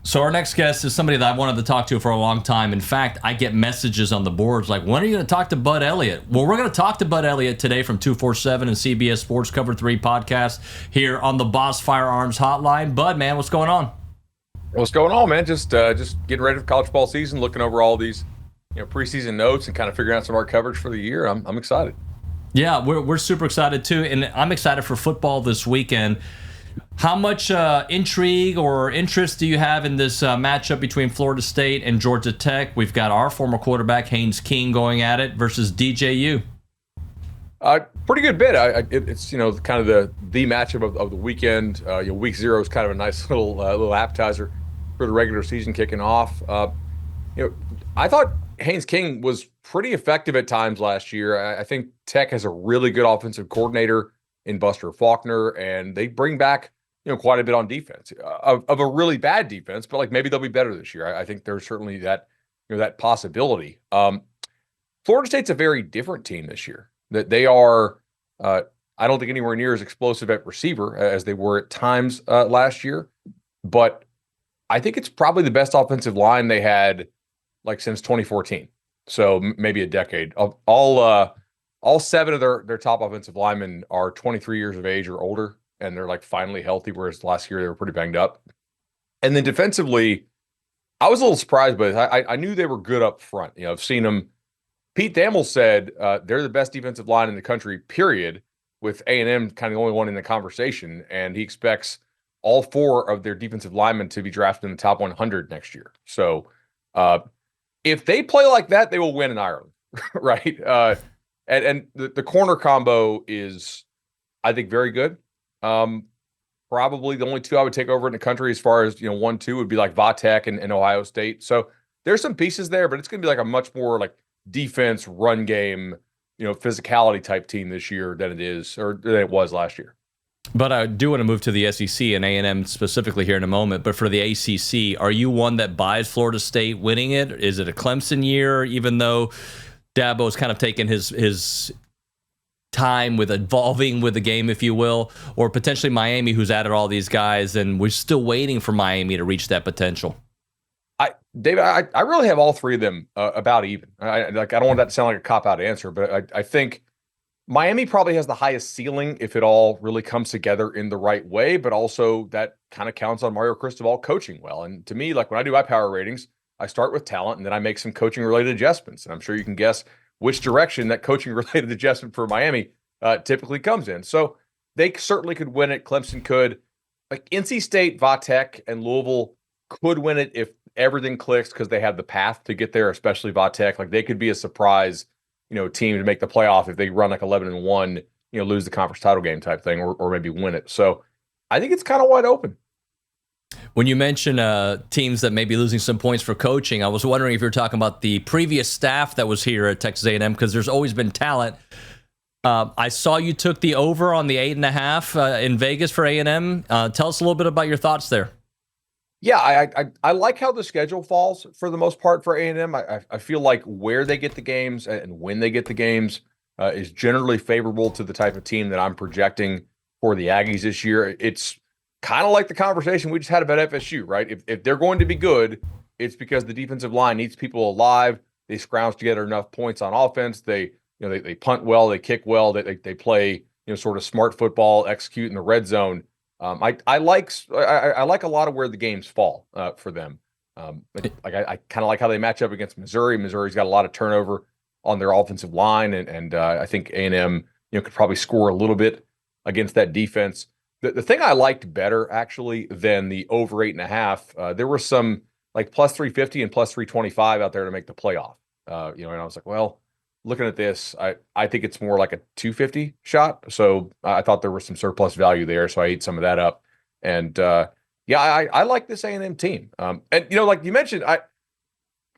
So our next guest is somebody that I wanted to talk to for a long time. In fact, I get messages on the boards like, when are you going to talk to Bud Elliott? Well, we're going to talk to Bud Elliott today from 247 and CBS Sports Cover 3 podcast here on the Boss Firearms Hotline. Bud, man, what's going on? What's going on, man? Just getting ready for college football season, looking over all these preseason notes and kind of figuring out some of our coverage for the year. I'm excited. Yeah, we're super excited too, and I'm excited for football this weekend. How much intrigue or interest do you have in this matchup between Florida State and Georgia Tech? We've got our former quarterback, Haynes King, going at it versus DJ U. Pretty good bit. It's kind of the matchup of the weekend. Week 0 is kind of a nice little appetizer for the regular season kicking off. I thought Haynes King was pretty effective at times last year. I think Tech has a really good offensive coordinator in Buster Faulkner, and they bring back quite a bit on defense of a really bad defense, but maybe they'll be better this year. I think there's certainly that that possibility. Florida State's a very different team this year. That they are, I don't think anywhere near as explosive at receiver as they were at times last year, but I think it's probably the best offensive line they had since 2014. So maybe a decade. All 7 of their top offensive linemen are 23 years of age or older, and they're finally healthy, whereas last year they were pretty banged up. And then defensively, I was a little surprised, but I knew they were good up front. I've seen them. Pete Thamel said they're the best defensive line in the country, period, with A&M kind of the only one in the conversation, and he expects all 4 of their defensive linemen to be drafted in the top 100 next year. So if they play like that, they will win in Ireland, right? And the corner combo is, I think, very good. Probably the only 2 I would take over in the country as far as 1-2 would be Vatek and Ohio State. So there's some pieces there, but it's going to be a much more defense, run game, physicality type team this year than it was last year. But I do want to move to the SEC and A&M specifically here in a moment. But for the ACC, are you one that buys Florida State winning it? Is it a Clemson year, even though Dabo's kind of taken his time with evolving with the game, if you will, or potentially Miami, who's added all these guys, and we're still waiting for Miami to reach that potential? David, I really have all 3 of them about even. I don't want that to sound like a cop-out answer, but I think Miami probably has the highest ceiling if it all really comes together in the right way, but also that kind of counts on Mario Cristobal coaching well. And to me, when I do my power ratings, I start with talent and then I make some coaching-related adjustments. And I'm sure you can guess which direction that coaching-related adjustment for Miami typically comes in. So they certainly could win it. Clemson could. NC State, Vatek, and Louisville could win it if everything clicks because they have the path to get there, especially Vatek. They could be a surprise, team to make the playoff if they run 11-1, lose the conference title game type thing, or maybe win it. So I think it's kind of wide open. When you mention teams that may be losing some points for coaching, I was wondering if you're talking about the previous staff that was here at Texas A&M, because there's always been talent. I saw you took the over on the 8.5 in Vegas for A&M. Tell us a little bit about your thoughts there. Yeah, I like how the schedule falls for the most part for A&M. I feel like where they get the games and when they get the games is generally favorable to the type of team that I'm projecting for the Aggies this year. It's kind of like the conversation we just had about FSU, right? If they're going to be good, it's because the defensive line needs people alive. They scrounge together enough points on offense. They punt well, they kick well, they play sort of smart football, execute in the red zone. I like a lot of where the games fall for them. I kind of like how they match up against Missouri. Missouri's got a lot of turnover on their offensive line, and I think A&M could probably score a little bit against that defense. The thing I liked better actually than the over 8.5, there were some plus 350 and plus 325 out there to make the playoff. And I was like, well, looking at this, I think it's more like a 250 shot. So I thought there was some surplus value there. So I ate some of that up. And I like this A&M team. And like you mentioned,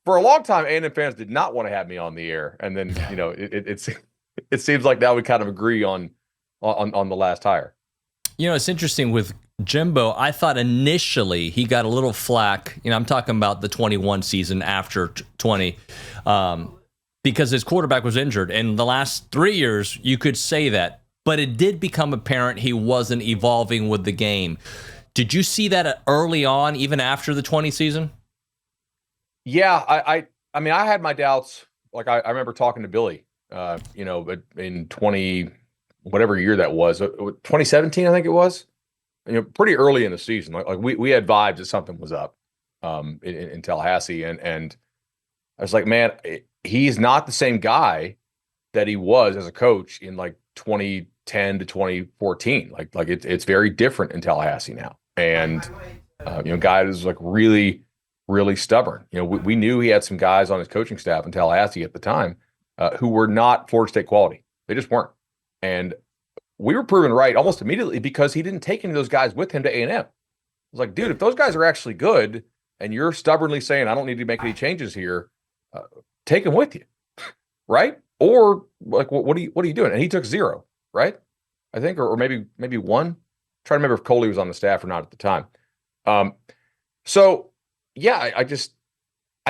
for a long time, A&M fans did not want to have me on the air. And then, it seems like now we kind of agree on the last hire. It's interesting with Jimbo. I thought initially he got a little flack. I'm talking about the 21 season after 20. Because his quarterback was injured. And the last 3 years, you could say that. But it did become apparent he wasn't evolving with the game. Did you see that early on, even after the 20 season? Yeah, I mean, I had my doubts. Like I remember talking to Billy, but in 20, whatever year that was, 2017, I think it was, pretty early in the season. Like we had vibes that something was up in Tallahassee. And I was like, man, he's not the same guy that he was as a coach in like 2010 to 2014. Like it's very different in Tallahassee now. And, guy is like really, really stubborn. We knew he had some guys on his coaching staff in Tallahassee at the time who were not Florida State quality. They just weren't. And we were proven right almost immediately because he didn't take any of those guys with him to A&M. I was like, dude, if those guys are actually good and you're stubbornly saying, I don't need to make any changes here, take them with you, right? Or like, what are you doing? And he took 0, right? I think, or maybe 1. I'm trying to remember if Coley was on the staff or not at the time. So yeah, I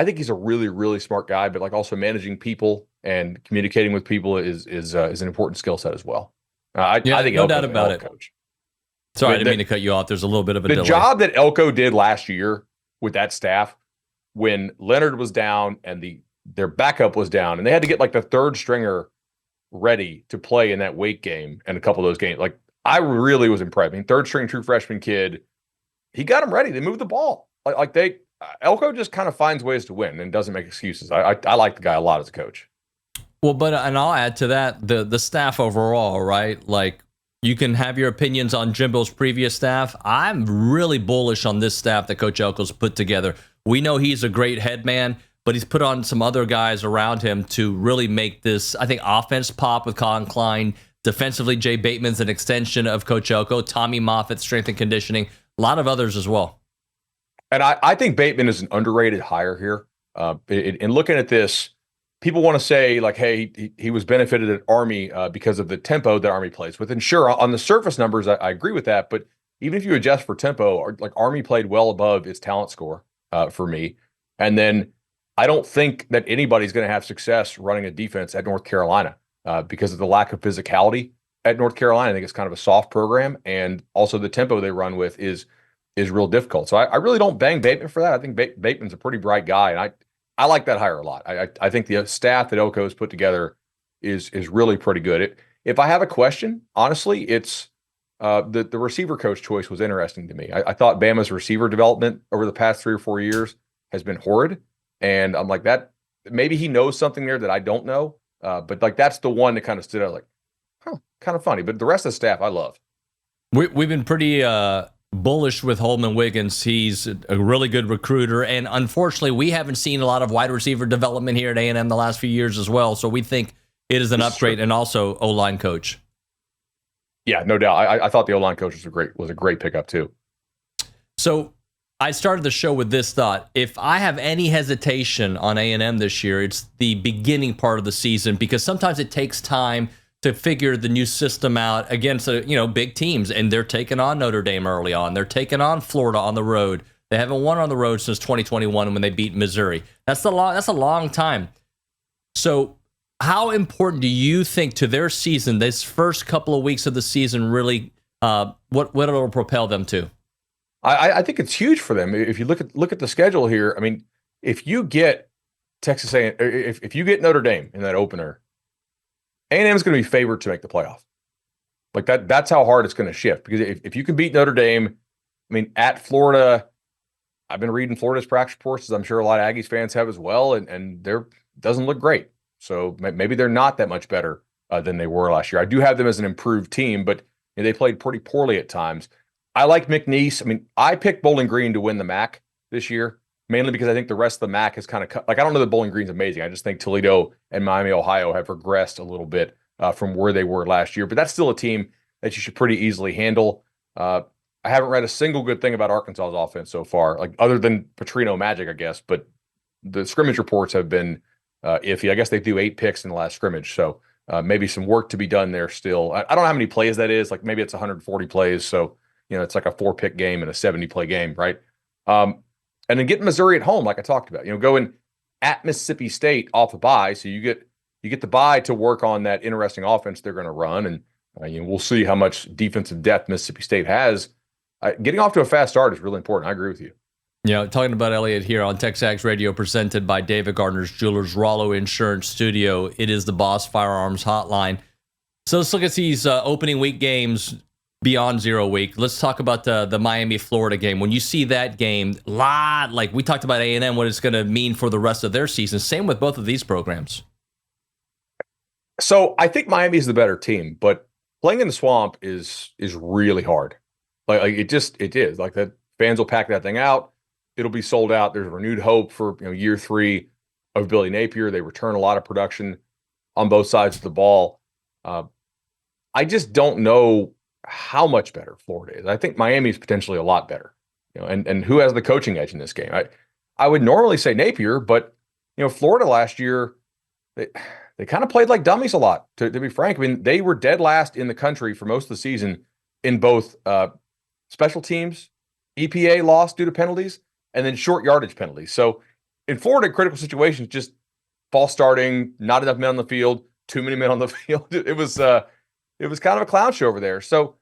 think he's a really, really smart guy, but like also managing people and communicating with people is an important skill set as well. I think no doubt about it. Coach. Sorry, I didn't mean to cut you off. There's a little bit of a delay. The job that Elko did last year with that staff, when Leonard was down and their backup was down, and they had to get like the third stringer ready to play in that Wake game and a couple of those games. Like I really was impressed. I mean, third string true freshman kid, he got them ready. They moved the ball. Elko just kind of finds ways to win and doesn't make excuses. I like the guy a lot as a coach. Well, and I'll add to that the staff overall, right? Like you can have your opinions on Jimbo's previous staff. I'm really bullish on this staff that Coach Elko's put together. We know he's a great head man, but he's put on some other guys around him to really make this, I think, offense pop with Colin Klein. Defensively, Jay Bateman's an extension of Coach Elko. Tommy Moffitt, strength and conditioning. A lot of others as well. And I think Bateman is an underrated hire here. In looking at this, people want to say like, hey, he was benefited at Army because of the tempo that Army plays with. And sure, on the surface numbers, I agree with that. But even if you adjust for tempo, like Army played well above its talent score for me. And then I don't think that anybody's going to have success running a defense at North Carolina because of the lack of physicality at North Carolina. I think it's kind of a soft program. And also the tempo they run with is real difficult. So I really don't bang Bateman for that. I think Bateman's a pretty bright guy. And I like that hire a lot. I think the staff that Elko has put together is really pretty good. If I have a question, honestly, it's the receiver coach choice was interesting to me. I thought Bama's receiver development over the past 3 or 4 years has been horrid. And I'm like, that maybe he knows something there that I don't know. But like that's the one that kind of stood out like, kind of funny. But the rest of the staff I love. We've been pretty bullish with Holman Wiggins. He's a really good recruiter, and unfortunately we haven't seen a lot of wide receiver development here at A&M the last few years as well, so we think it is an upgrade. And also O-line coach. Yeah, no doubt. I thought the O-line coach was a great pickup too. So I started the show with this thought: if I have any hesitation on A&M this year, it's the beginning part of the season, because sometimes it takes time to figure the new system out against big teams, and they're taking on Notre Dame early on. They're taking on Florida on the road. They haven't won on the road since 2021 when they beat Missouri. That's a long time. So how important do you think to their season, this first couple of weeks of the season, really what it'll propel them to? I think it's huge for them. If you look at the schedule here, I mean, if you get Texas A&M, if you get Notre Dame in that opener, A&M is going to be favored to make the playoff. Like that's how hard it's going to shift. Because if you can beat Notre Dame, I mean, at Florida, I've been reading Florida's practice reports, as I'm sure a lot of Aggies fans have as well, and they're doesn't look great. So maybe they're not that much better than they were last year. I do have them as an improved team, but they played pretty poorly at times. I like McNeese. I mean, I picked Bowling Green to win the MAC this year, mainly because I think the rest of the MAC has kind of cut. Like, I don't know that Bowling Green's amazing. I just think Toledo and Miami, Ohio have regressed a little bit from where they were last year. But that's still a team that you should pretty easily handle. I haven't read a single good thing about Arkansas's offense so far, like other than Petrino magic, I guess. But the scrimmage reports have been iffy. I guess they threw 8 picks in the last scrimmage. So maybe some work to be done there still. I don't know how many plays that is. Like maybe it's 140 plays. So, it's like a 4-pick game and a 70-play game, right? And then getting Missouri at home, like I talked about, going at Mississippi State off a bye. So you get the bye to work on that interesting offense they're going to run. And we'll see how much defensive depth Mississippi State has. getting off to a fast start is really important. I agree with you. Talking about Elliott here on TexAgs Radio, presented by David Gardner's Jewelers, Rollo Insurance Studio. It is the Boss Firearms Hotline. So let's look at these opening week games beyond 0 week. Let's talk about the Miami-Florida game. When you see that game, like we talked about A&M, what it's going to mean for the rest of their season. Same with both of these programs. So I think Miami is the better team, but playing in the swamp is really hard. Like it is. Like the fans will pack that thing out. It'll be sold out. There's renewed hope for year 3 of Billy Napier. They return a lot of production on both sides of the ball. I just don't know how much better Florida is. I think Miami is potentially a lot better. And who has the coaching edge in this game? I would normally say Napier, but Florida last year they kind of played like dummies a lot. To be frank, I mean they were dead last in the country for most of the season in both special teams, EPA loss due to penalties, and then short yardage penalties. So in Florida, critical situations, just false starting, not enough men on the field, too many men on the field. It was kind of a clown show over there. So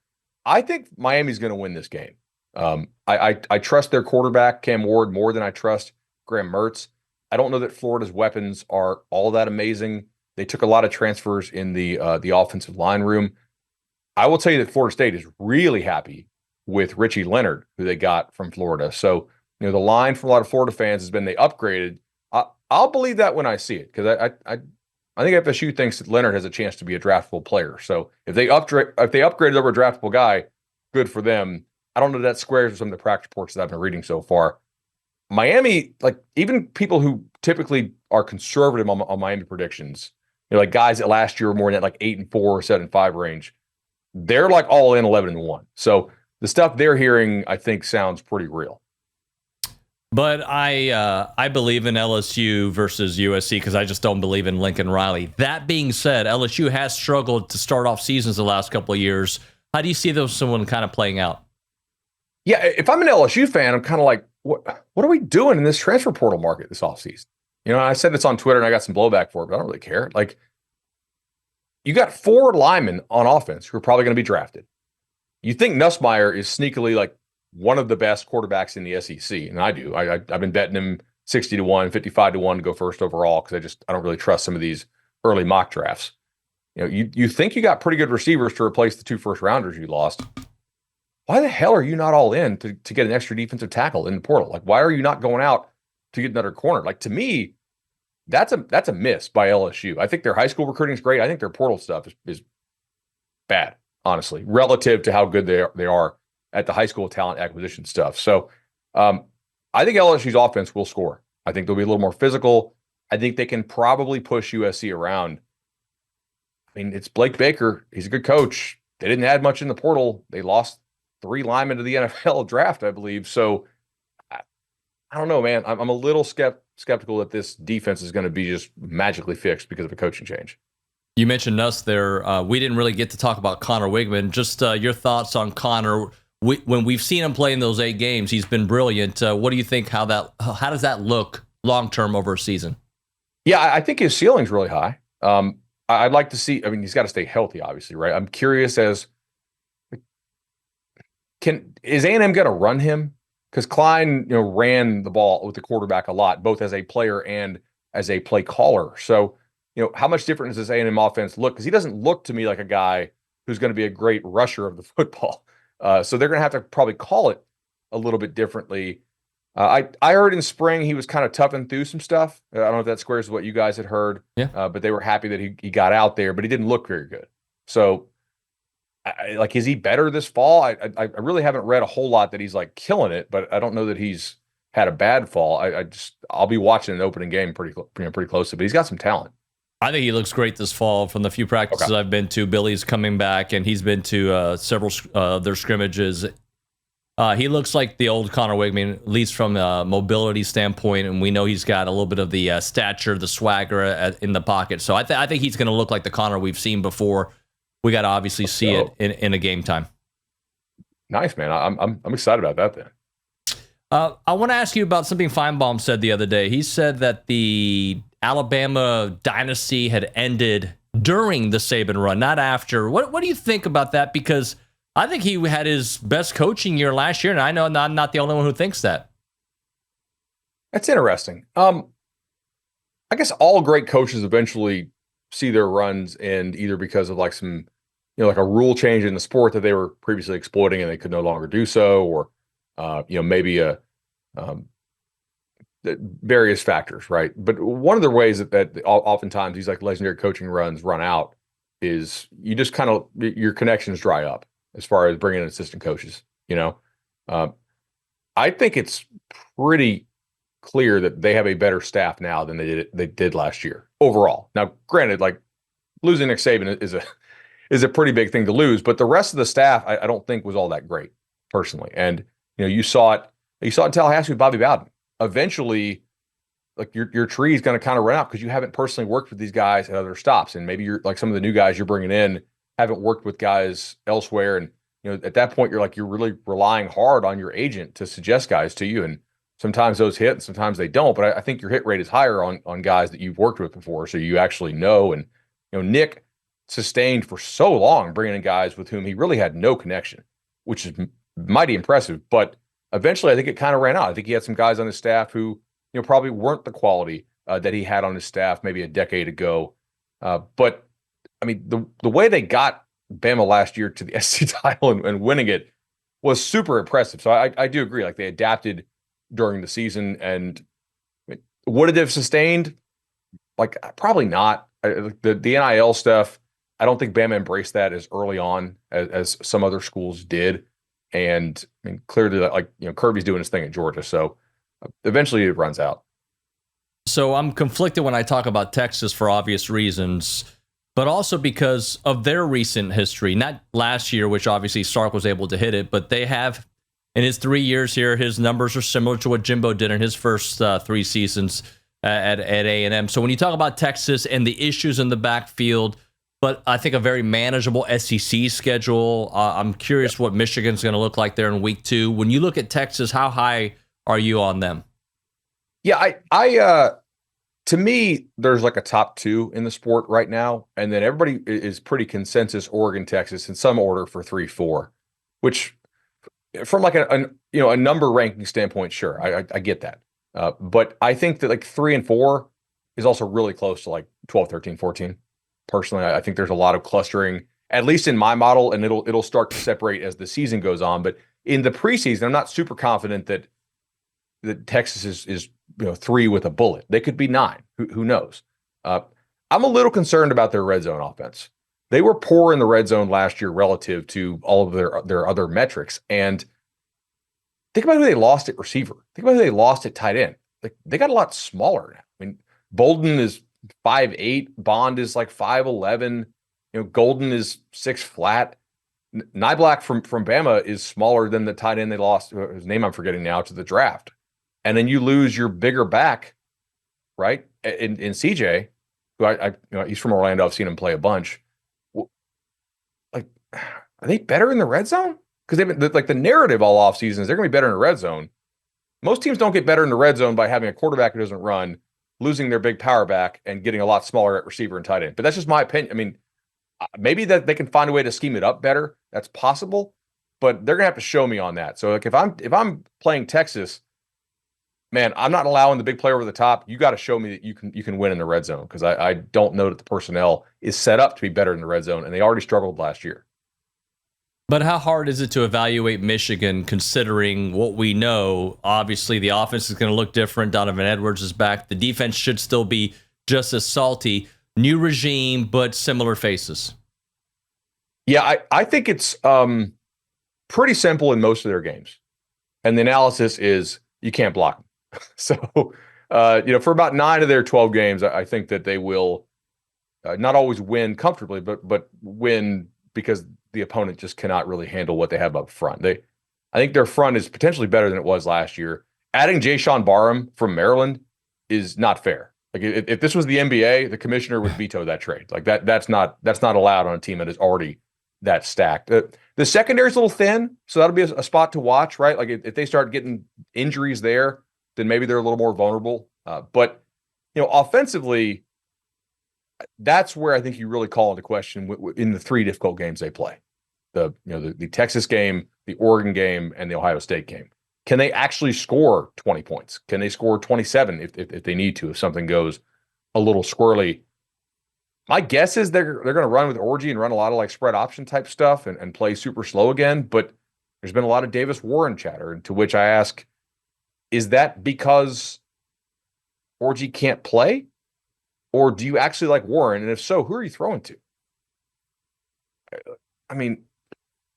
I think Miami's going to win this game. I trust their quarterback, Cam Ward, more than I trust Graham Mertz. I don't know that Florida's weapons are all that amazing. They took a lot of transfers in the offensive line room. I will tell you that Florida State is really happy with Richie Leonard, who they got from Florida. So, the line from a lot of Florida fans has been they upgraded. I'll believe that when I see it, because I think FSU thinks that Leonard has a chance to be a draftable player. So if they upgraded over a draftable guy, good for them. I don't know if that squares with some of the practice reports that I've been reading so far. Miami, like even people who typically are conservative on Miami predictions, like guys that last year were more in that like 8-4 or 7-5 range, they're like all in 11-1. So the stuff they're hearing, I think, sounds pretty real. But I believe in LSU versus USC because I just don't believe in Lincoln Riley. That being said, LSU has struggled to start off seasons the last couple of years. How do you see those someone kind of playing out? Yeah, if I'm an LSU fan, I'm kind of like, what are we doing in this transfer portal market this offseason? I said this on Twitter and I got some blowback for it, but I don't really care. Like, you got 4 linemen on offense who are probably going to be drafted. You think Nussmeier is sneakily like one of the best quarterbacks in the SEC, and I do. I've been betting him 60-1, 55-1 to go first overall because I don't really trust some of these early mock drafts. You think you got pretty good receivers to replace the 2 first-rounders you lost. Why the hell are you not all in to get an extra defensive tackle in the portal? Like, why are you not going out to get another corner? Like, to me, that's a miss by LSU. I think their high school recruiting is great. I think their portal stuff is bad, honestly, relative to how good they are at the high school talent acquisition stuff. So I think LSU's offense will score. I think they'll be a little more physical. I think they can probably push USC around. I mean, it's Blake Baker. He's a good coach. They didn't add much in the portal. They lost 3 linemen to the NFL draft, I believe. So I don't know, man. I'm a little skeptical that this defense is going to be just magically fixed because of a coaching change. You mentioned Nuss there. We didn't really get to talk about Connor Wigman. Just your thoughts on Connor. When we've seen him play in those 8 games, he's been brilliant. What do you think? How does that look long term over a season? Yeah, I think his ceiling's really high. I'd like to see. I mean, he's got to stay healthy, obviously, right? I'm curious is A&M going to run him? Because Klein, ran the ball with the quarterback a lot, both as a player and as a play caller. So, how much different does this A&M offense look? Because he doesn't look to me like a guy who's going to be a great rusher of the football. So they're going to have to probably call it a little bit differently. I heard in spring he was kind of toughing through some stuff. I don't know if that squares with what you guys had heard. Yeah. But they were happy that he got out there, but he didn't look very good. So, is he better this fall? I really haven't read a whole lot that he's like killing it, but I don't know that he's had a bad fall. I'll be watching an opening game pretty closely, but he's got some talent. I think he looks great this fall from the few practices I've been to. Billy's coming back, and he's been to several of their scrimmages. He looks like the old Connor Wigman, at least from a mobility standpoint, and we know he's got a little bit of the stature, the swagger in the pocket. So I think he's going to look like the Connor we've seen before. We got to obviously see it in a game time. Nice, man. I'm excited about that then. I want to ask you about something Feinbaum said the other day. He said that the Alabama dynasty had ended during the Saban run, not after. What do you think about that? Because I think he had his best coaching year last year, and I know I'm not the only one who thinks that. That's interesting. I guess all great coaches eventually see their runs end either because of like some, like a rule change in the sport that they were previously exploiting and they could no longer do so, or maybe various factors, right? But one of the ways that oftentimes these like legendary coaching runs run out is you just kind of your connections dry up as far as bringing in assistant coaches. I think it's pretty clear that they have a better staff now than they did last year overall. Now, granted, like losing Nick Saban is a pretty big thing to lose, but the rest of the staff I don't think was all that great personally. And you saw it in Tallahassee with Bobby Bowden. Eventually, like your tree is going to kind of run out because you haven't personally worked with these guys at other stops, and maybe you're like some of the new guys you're bringing in haven't worked with guys elsewhere, and at that point you're really relying hard on your agent to suggest guys to you, and sometimes those hit and sometimes they don't. But I think your hit rate is higher on guys that you've worked with before, so you actually know. And Nick sustained for so long bringing in guys with whom he really had no connection, which is mighty impressive. But eventually, I think it kind of ran out. I think he had some guys on his staff who probably weren't the quality that he had on his staff maybe a decade ago. But I mean, the way they got Bama last year to the SEC title and winning it was super impressive. So I do agree. Like they adapted during the season, and would it have sustained? Like probably not. The NIL stuff, I don't think Bama embraced that as early on as some other schools did. And I mean, clearly, like Kirby's doing his thing at Georgia, so eventually it runs out. So I'm conflicted when I talk about Texas for obvious reasons, but also because of their recent history. Not last year, which obviously Sark was able to hit it, but they have. In his 3 years here, his numbers are similar to what Jimbo did in his first 3 seasons at A&M. So when you talk about Texas and the issues in the backfield, but I think a very manageable SEC schedule, I'm curious what Michigan's going to look like there in week 2. When you look at Texas, how high are you on them? Yeah, I to me, there's like a top 2 in the sport right now, and then everybody is pretty consensus Oregon, Texas in some order for 3-4, which from like a number ranking standpoint, sure, I get that. But I think that like 3 and 4 is also really close to like 12, 13, 14. Personally, I think there's a lot of clustering, at least in my model, and it'll start to separate as the season goes on. But in the preseason, I'm not super confident that Texas is 3 with a bullet. They could be 9. Who knows? I'm a little concerned about their red zone offense. They were poor in the red zone last year relative to all of their other metrics. And think about who they lost at receiver. Think about who they lost at tight end. Like they got a lot smaller now. I mean, Bolden is 5'8", Bond is like 5'11", Golden is 6 flat. Nyblack from Bama is smaller than the tight end they lost, whose name I'm forgetting now, to the draft. And then you lose your bigger back, right? In CJ, who he's from Orlando. I've seen him play a bunch. Like, are they better in the red zone? Because they've been like the narrative all off season is they're going to be better in the red zone. Most teams don't get better in the red zone by having a quarterback who doesn't run, losing their big power back, and getting a lot smaller at receiver and tight end. But that's just my opinion. I mean, maybe that they can find a way to scheme it up better. That's possible, but they're gonna have to show me on that. So like if I'm playing Texas, man, I'm not allowing the big player over the top. You got to show me that you can win in the red zone, because I don't know that the personnel is set up to be better in the red zone, and they already struggled last year. But how hard is it to evaluate Michigan considering what we know? Obviously, the offense is going to look different. Donovan Edwards is back. The defense should still be just as salty. New regime, but similar faces. Yeah, I think it's pretty simple in most of their games. And the analysis is you can't block them. So, for about 9 of their 12 games, I think that they will not always win comfortably, but win because the opponent just cannot really handle what they have up front. I think their front is potentially better than it was last year. Adding Jayshon Barham from Maryland is not fair. Like if this was the NBA, the commissioner would veto that trade. Like that's not allowed on a team that is already that stacked. The secondary is a little thin, so that'll be a spot to watch, right? Like if they start getting injuries there, then maybe they're a little more vulnerable. But offensively, that's where I think you really call into question in the 3 difficult games they play. the Texas game, the Oregon game, and the Ohio State game. Can they actually score 20 points? Can they score 27 if they need to, if something goes a little squirrely? My guess is they're going to run with Orji and run a lot of like spread option type stuff and play super slow again. But there's been a lot of Davis Warren chatter, to which I ask, is that because Orji can't play? Or do you actually like Warren? And if so, who are you throwing to? I mean,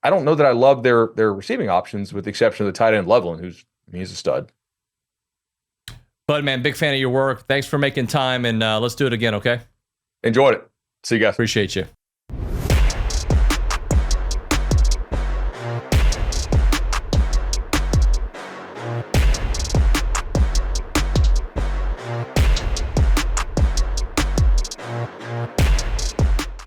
I don't know that I love their receiving options, with the exception of the tight end Loveland, he's a stud. Bud, man, big fan of your work. Thanks for making time, and let's do it again, okay? Enjoyed it. See you guys. Appreciate you.